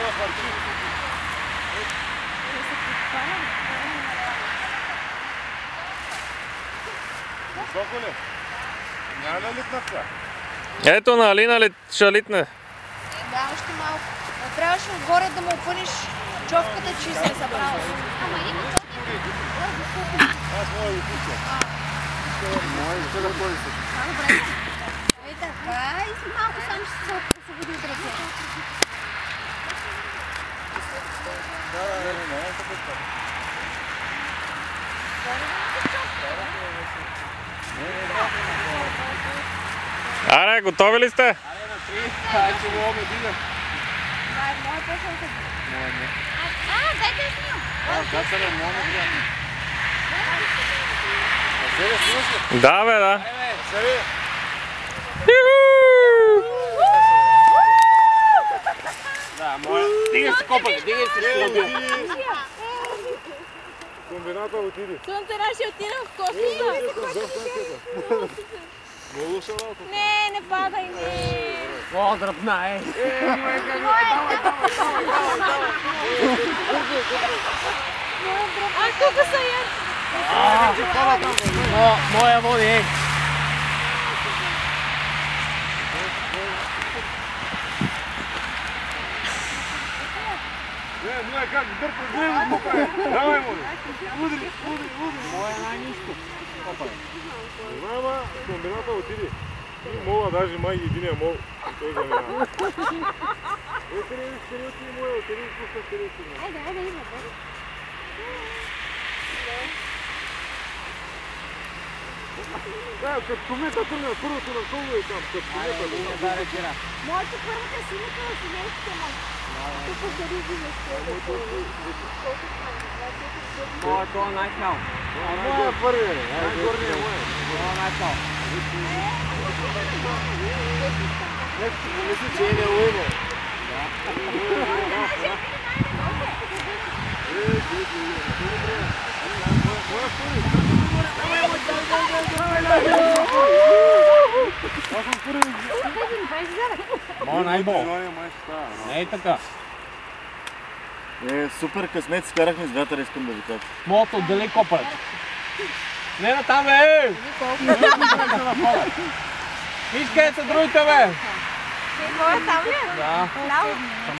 на парчи. Високо ли? Няма ли литна това? Ето на Алина ще литне. Да, още малко. Но трябваше отгоре да му опънеш човката, че се е събрала. Ама има Аз мога да пуска. Може да ходи се. добре. Ей така и малко сам ще се освободи от ръцете. Не, така. Аре, готови ли сте? Аре на 3, ай че мога да дига. Това е моя песенка. Не. Дайте я снимам. Да, сега мога да дига. Сега снимаш ли? Да, бе, да. Айде, сега. Да, моя. Дигай се копък, дигай се. Комбината отиди. Слънце ще отидем в космоса. Много са работа. Не падай, не. О, дръпна, Тук са я. Моя води, Не, как дърпа, гледай го тук, давай му. Удри. Моя най-ниско. Внимава, комбината отиди. И мола, даже май единия мол, той заминава. Къде отиди моя, къде изпуска, къде отиди. Айде, има. Да, като комета тръгна, първото на коло е там, като комета. Моето първата синика на семейството му. Тук зари виждаш. Моето е най-хал. Моя е първият, най-горният е моя. Моето е най-хал. Мисля, че е не уймо. Моя най-бол. Не е така. Супер късмет, скарахме с вятъра, искам да ви кажа. Моето отдели копърът. Не на там, бе! Виж къде са другите, бе! Моя там ли? Да. Ляво.